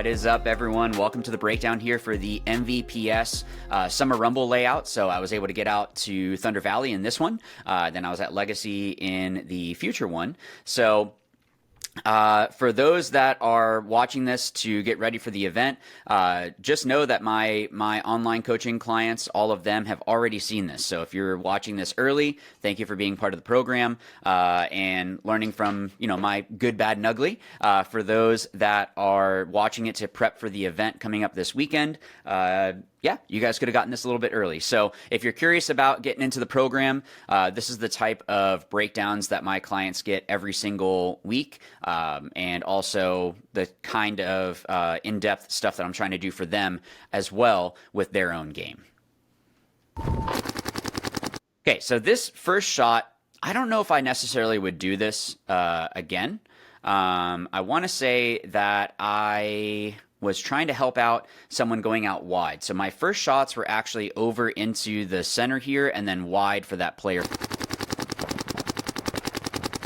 What is up, everyone? Welcome to the breakdown here for the MVPS Summer Rumble layout. So I was able to get out to Thunder Valley in this one. Then I was at Legacy in the future one. So for those that are watching this to get ready for the event, just know that my online coaching clients, all of them have already seen this. So if you're watching this early, thank you for being part of the program and learning from, my good, bad, and ugly. For those that are watching it to prep for the event coming up this weekend, yeah, you guys could have gotten this a little bit early. So if you're curious about getting into the program, this is the type of breakdowns that my clients get every single week, and also the kind of in-depth stuff that I'm trying to do for them as well with their own game. Okay, so this first shot, I don't know if I necessarily would do this again. I want to say that I was trying to help out someone going out wide. So my first shots were actually over into the center here and then wide for that player.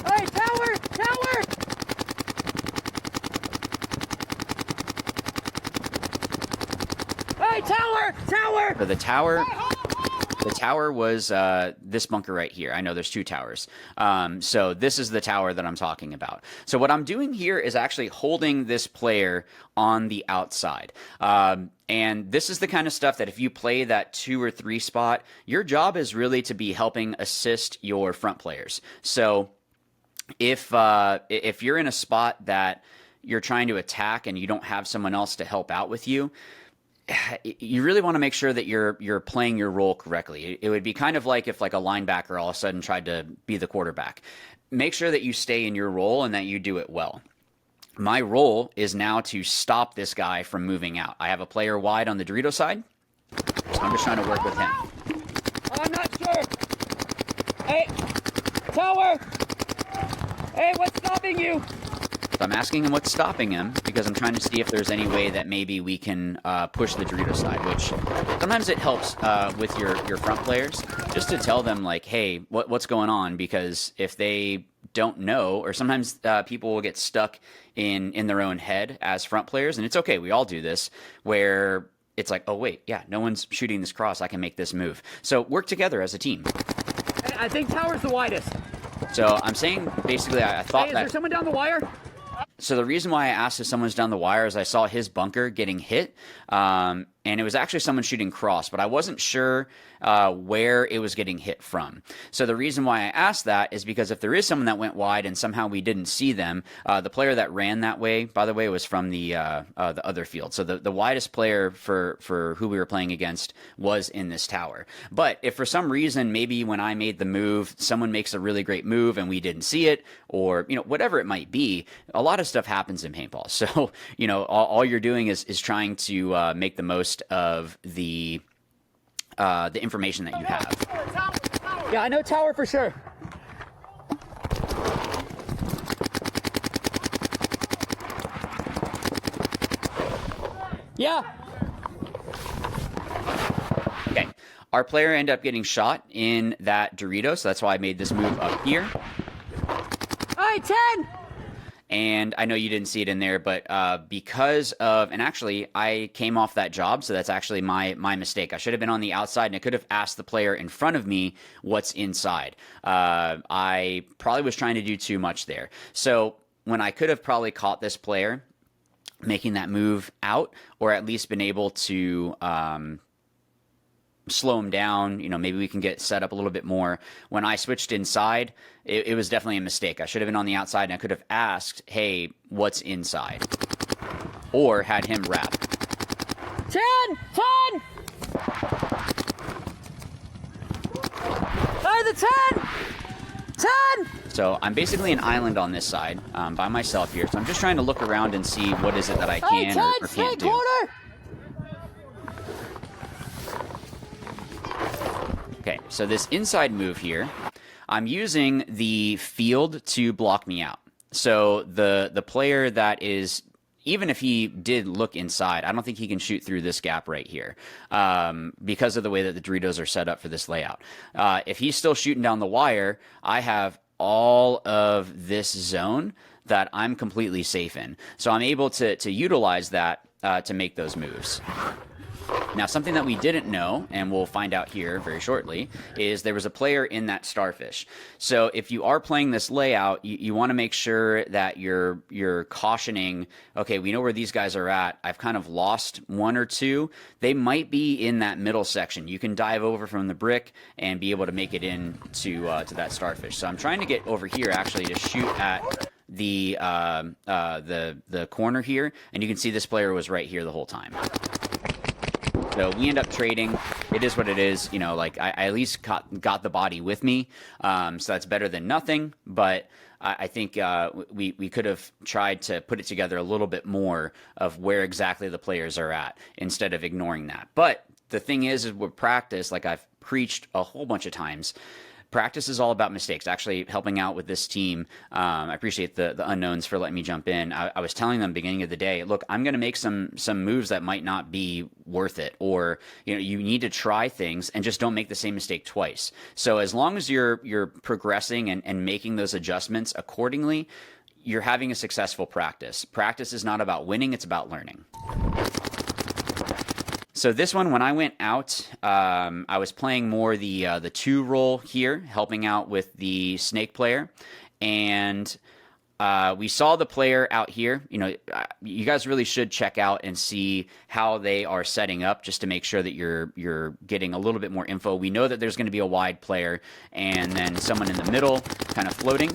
Hey, tower! Tower! Hey, tower! Tower! For the tower was this bunker right here. I know there's two towers. So this is the tower that I'm talking about. So what I'm doing here is actually holding this player on the outside. And this is the kind of stuff that if you play that 2 or 3 spot, your job is really to be helping assist your front players. So if you're in a spot that you're trying to attack and you don't have someone else to help out with you, you really want to make sure that you're playing your role correctly. It would be kind of like if like a linebacker all of a sudden tried to be the quarterback. Make sure that you stay in your role and that you do it well. My role is now to stop this guy from moving out. I have a player wide on the Dorito side, so I'm just trying to work with him. I'm not sure. Hey, tower! Hey, what's stopping you? So I'm asking him what's stopping him because I'm trying to see if there's any way that maybe we can push the Dorito side, which sometimes it helps with your front players just to tell them like, hey, what's going on? Because if they don't know, or sometimes people will get stuck in their own head as front players, and it's okay, we all do this, where it's like, oh wait, yeah, no one's shooting this cross, I can make this move. So work together as a team. I think tower's the widest. So I'm saying basically I thought Hey, is there someone down the wire? So the reason why I asked if someone's down the wire is I saw his bunker getting hit, and it was actually someone shooting cross, but I wasn't sure where it was getting hit from. So the reason why I asked that is because if there is someone that went wide and somehow we didn't see them, the player that ran that way, by the way, was from the other field. So the widest player for who we were playing against was in this tower. But if for some reason, maybe when I made the move, someone makes a really great move and we didn't see it, or whatever it might be, a lot of stuff happens in paintball. So all you're doing is trying to make the most of the information that you have. Yeah, I know tower for sure. Yeah. Okay. Our player ended up getting shot in that Dorito, so that's why I made this move up here. Hey, 10! And I know you didn't see it in there, but because of, and actually I came off that job, so that's actually my mistake. I should have been on the outside, and I could have asked the player in front of me what's inside. I probably was trying to do too much there. So when I could have probably caught this player making that move out, or at least been able to slow him down, maybe we can get set up a little bit more. When I switched inside, it was definitely a mistake. I should have been on the outside, and I could have asked, hey, what's inside? Or had him wrap. 10! 10! Hey, the 10! 10! So I'm basically an island on this side by myself here. So I'm just trying to look around and see what is it that I can or can't do. Corner! Okay, so this inside move here, I'm using the field to block me out. So the player that is, even if he did look inside, I don't think he can shoot through this gap right here because of the way that the Doritos are set up for this layout. If he's still shooting down the wire, I have all of this zone that I'm completely safe in. So I'm able to utilize that to make those moves. Now, something that we didn't know, and we'll find out here very shortly, is there was a player in that starfish. So if you are playing this layout, you want to make sure that you're cautioning, okay, we know where these guys are at. I've kind of lost one or two. They might be in that middle section. You can dive over from the brick and be able to make it in to that starfish. So I'm trying to get over here, actually, to shoot at the corner here, and you can see this player was right here the whole time. So we end up trading. It is what it is. You know, like I at least got the body with me. So that's better than nothing. But I think we could have tried to put it together a little bit more of where exactly the players are at instead of ignoring that. But the thing is with practice, like I've preached a whole bunch of times, practice is all about mistakes. Actually, helping out with this team, I appreciate the unknowns for letting me jump in. I was telling them beginning of the day, look, I'm going to make some moves that might not be worth it, or you need to try things and just don't make the same mistake twice. So as long as you're progressing and making those adjustments accordingly, you're having a successful practice. Practice is not about winning; it's about learning. So this one, when I went out, I was playing more the 2 role here, helping out with the snake player, and we saw the player out here. You guys really should check out and see how they are setting up, just to make sure that you're getting a little bit more info. We know that there's going to be a wide player, and then someone in the middle, kind of floating.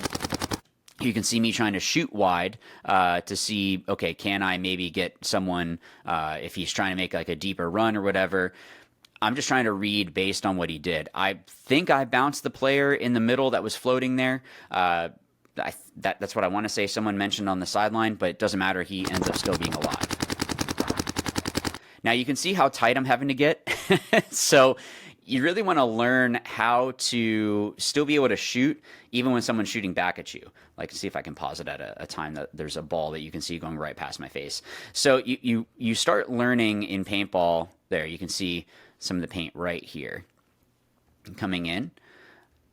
You can see me trying to shoot wide to see, okay, can I maybe get someone, if he's trying to make like a deeper run or whatever. I'm just trying to read based on what he did. I think I bounced the player in the middle that was floating there. That's what I want to say someone mentioned on the sideline, but it doesn't matter. He ends up still being alive. Now you can see how tight I'm having to get. So you really want to learn how to still be able to shoot even when someone's shooting back at you. Like, see if I can pause it at a time that there's a ball that you can see going right past my face. So you start learning in paintball. There, you can see some of the paint right here coming in,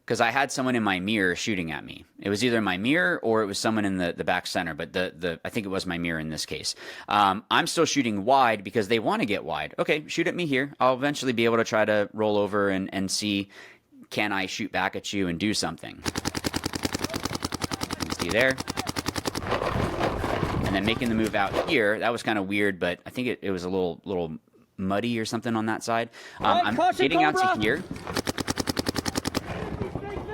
because I had someone in my mirror shooting at me. It was either my mirror or it was someone in the back center, but I think it was my mirror in this case. I'm still shooting wide because they want to get wide. Okay, shoot at me here. I'll eventually be able to try to roll over and see, can I shoot back at you and do something? You can see there. And then making the move out here, that was kind of weird, but I think it was a little muddy or something on that side. I'm getting out to here.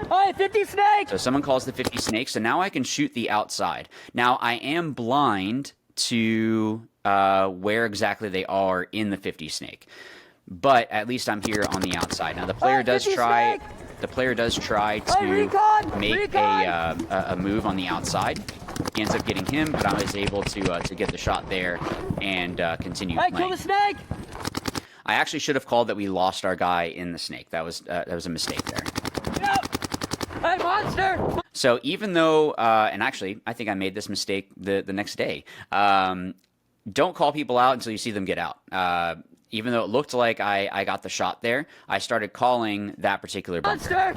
Hey, 50 snake! So someone calls the 50 snake, so now I can shoot the outside. Now I am blind to where exactly they are in the 50 snake, but at least I'm here on the outside. Now the player does try. The player does try to make a move on the outside. He ends up getting him, but I was able to get the shot there and continue playing. Kill the snake! I actually should have called that we lost our guy in the snake. That was a mistake there. Hey, monster! So even though, and actually, I think I made this mistake the next day. Don't call people out until you see them get out. Even though it looked like I got the shot there, I started calling that particular bunker. Monster!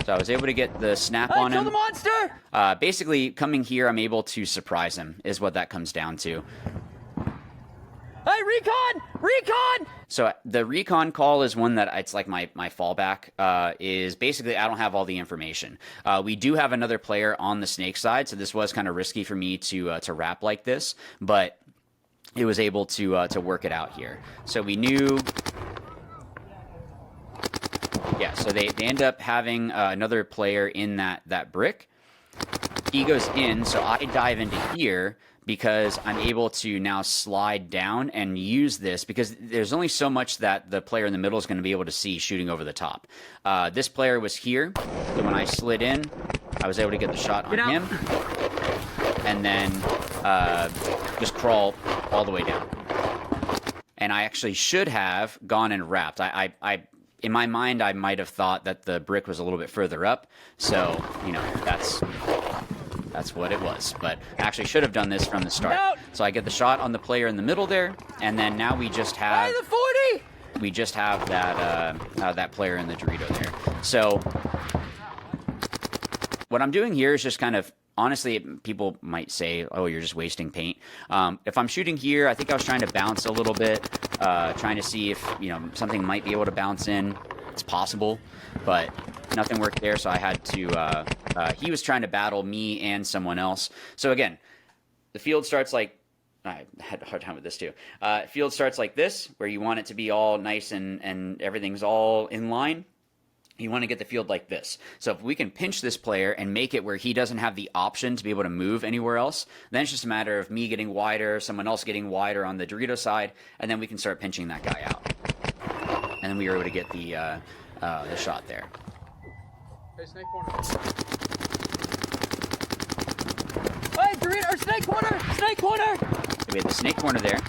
So I was able to get the snap on him. Kill the monster! Basically, coming here, I'm able to surprise him, is what that comes down to. Hey, recon! Recon! So the recon call is one that it's like my fallback, is basically I don't have all the information. We do have another player on the snake side, so this was kind of risky for me to wrap like this, but it was able to work it out here. So we knew... Yeah, so they end up having another player in that brick. He goes in, so I dive into here because I'm able to now slide down and use this, because there's only so much that the player in the middle is going to be able to see shooting over the top. This player was here, so when I slid in, I was able to get the shot on him, and then just crawl all the way down. And I actually should have gone and wrapped. I in my mind, I might have thought that the brick was a little bit further up, so, that's what it was. But I actually should have done this from the start. So I get the shot on the player in the middle there, and then now we just have... Hey, the 40! We just have that player in the Dorito there. So what I'm doing here is just kind of honestly, people might say, oh, you're just wasting paint. If I'm shooting here, I think I was trying to bounce a little bit, trying to see if, you know, something might be able to bounce in. It's possible, but nothing worked there, so I had to, he was trying to battle me and someone else. So again, the field starts like, I had a hard time with this too. Field starts like this, where you want it to be all nice and everything's all in line. You want to get the field like this. So if we can pinch this player and make it where he doesn't have the option to be able to move anywhere else, then it's just a matter of me getting wider, someone else getting wider on the Dorito side, and then we can start pinching that guy out. And then we were able to get the shot there. Hey, snake corner. Hey, Dorito, or snake corner! Snake corner! We had the snake corner there.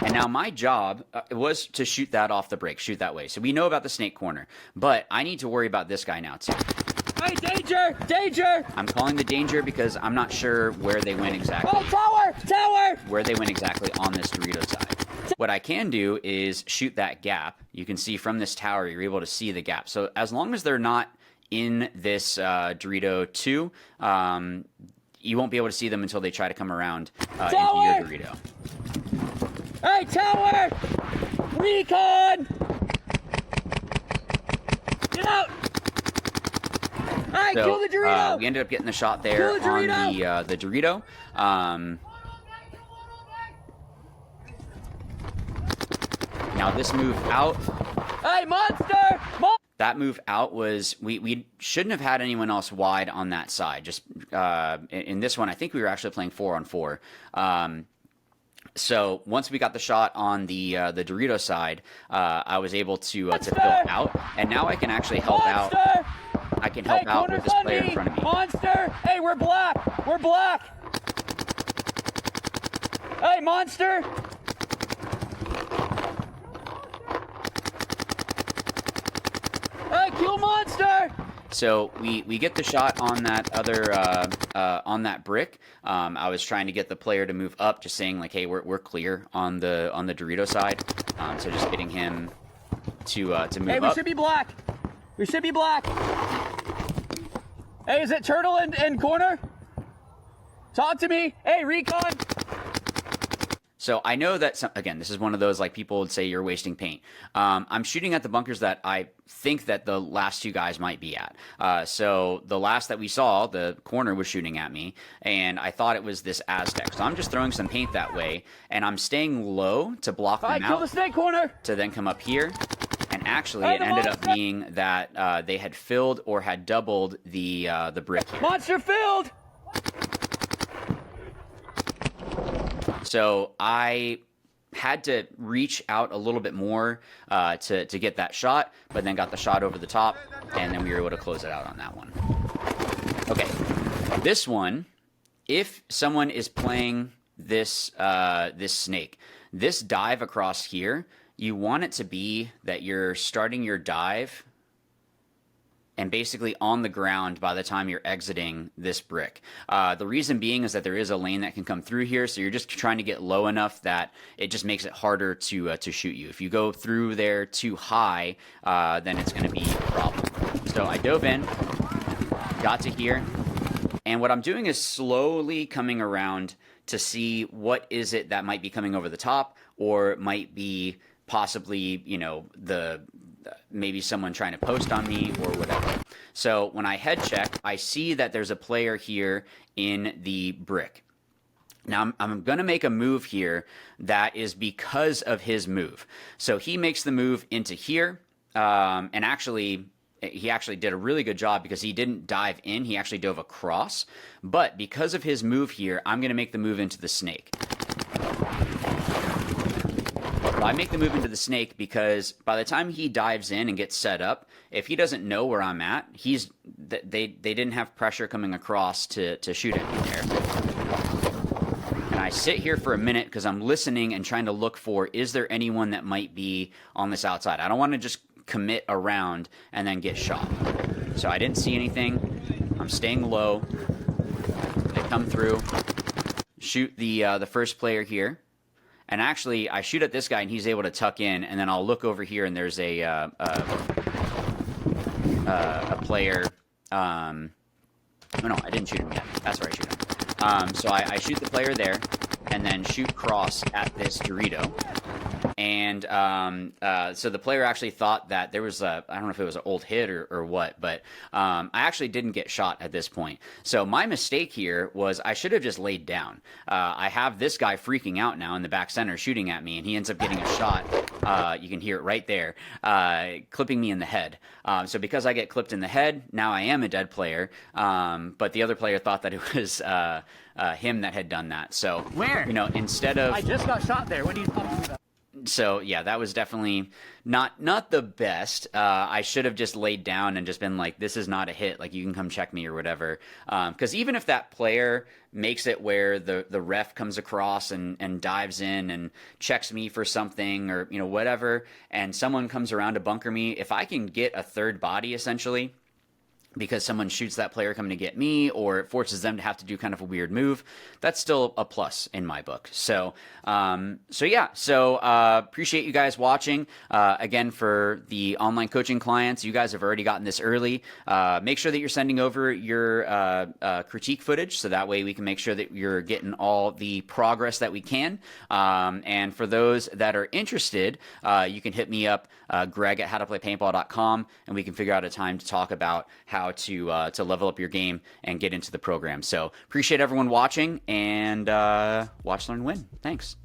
And now my job was to shoot that off the break, shoot that way. So we know about the snake corner, but I need to worry about this guy now too. Hey, danger! Danger! I'm calling the danger because I'm not sure where they went exactly. Oh, tower! Tower! Where they went exactly on this Dorito side. What I can do is shoot that gap. You can see from this tower, you're able to see the gap. So as long as they're not in this Dorito 2, you won't be able to see them until they try to come around into your Dorito. Hey, tower! Recon! Get out! Hey, So, kill the Dorito! we ended up getting the shot there Kill the on the Dorito. Now this move out. Hey, monster! That move out was, we shouldn't have had anyone else wide on that side. Just in this one, I think we were actually playing 4-on-4. So once we got the shot on the Dorito side, I was able to fill out, and now I can actually help out. I can help out with this player in front of me. Monster! Hey, we're black! We're black! Hey, monster! Hey, kill monster! So we get the shot on that other on that brick. I was trying to get the player to move up, just saying like, hey, we're clear on the Dorito side. So just getting him to move up. Hey, we should be black. We should be black. Hey, is it turtle and corner? Talk to me. Hey, recon. So I know that, again, this is one of those, like, people would say you're wasting paint. I'm shooting at the bunkers that I think that the last two guys might be at. So the last that we saw, the corner was shooting at me, and I thought it was this Aztec. So I'm just throwing some paint that way, and I'm staying low to block them Kill the out, snake corner. to then come up here. And actually, it ended up being that they had filled or had doubled the brick here. Monster filled. So I had to reach out a little bit more to get that shot, but then got the shot over the top, and then we were able to close it out on that one. Okay, this one, if someone is playing this this snake, this dive across here, you want it to be that you're starting your dive and basically on the ground by the time you're exiting this brick. The reason being is that there is a lane that can come through here, so you're just trying to get low enough that it just makes it harder to shoot you. If you go through there too high, then it's going to be a problem. So I dove in, got to here, and what I'm doing is slowly coming around to see what is it that might be coming over the top, or might be possibly, you know, maybe someone trying to post on me or whatever. So when I head check, I see that there's a player here in the brick. Now I'm going to make a move here that is because of his move. So he makes the move into here, and actually he actually did a really good job because he didn't dive in, he actually dove across. But because of his move here, I'm going to make the move into the snake. I make the move into the snake because by the time he dives in and gets set up, if he doesn't know where I'm at, they didn't have pressure coming across to shoot at me there. And I sit here for a minute because I'm listening and trying to look for, is there anyone that might be on this outside? I don't want to just commit around and then get shot. So I didn't see anything. I'm staying low. They come through, shoot the first player here. And actually, I shoot at this guy, and he's able to tuck in, and then I'll look over here, and there's a player. Oh, no, I didn't shoot him yet. That's where I shoot him. So I shoot the player there, and then shoot cross at this Dorito. And so the player actually thought that there was I don't know if it was an old hit or what, but I actually didn't get shot at this point. So my mistake here was I should have just laid down. I have this guy freaking out now in the back center shooting at me, and he ends up getting a shot. You can hear it right there, clipping me in the head. So because I get clipped in the head, now I am a dead player. But the other player thought that it was him that had done that. So, Where? you know, instead of... I just got shot there. What are you talking about? So yeah, that was definitely not the best. I should have just laid down and just been like, this is not a hit. Like, you can come check me or whatever. Because even if that player makes it where the ref comes across and dives in and checks me for something or, you know, whatever, and someone comes around to bunker me, if I can get a third body essentially, because someone shoots that player coming to get me, or it forces them to have to do kind of a weird move, that's still a plus in my book. So, appreciate you guys watching. Again, for the online coaching clients, you guys have already gotten this early. Make sure that you're sending over your critique footage, so that way we can make sure that you're getting all the progress that we can. And for those that are interested, you can hit me up, Greg at howtoplaypaintball.com, and we can figure out a time to talk about how to level up your game and get into the program. So appreciate everyone watching, and watch, learn, win. Thanks.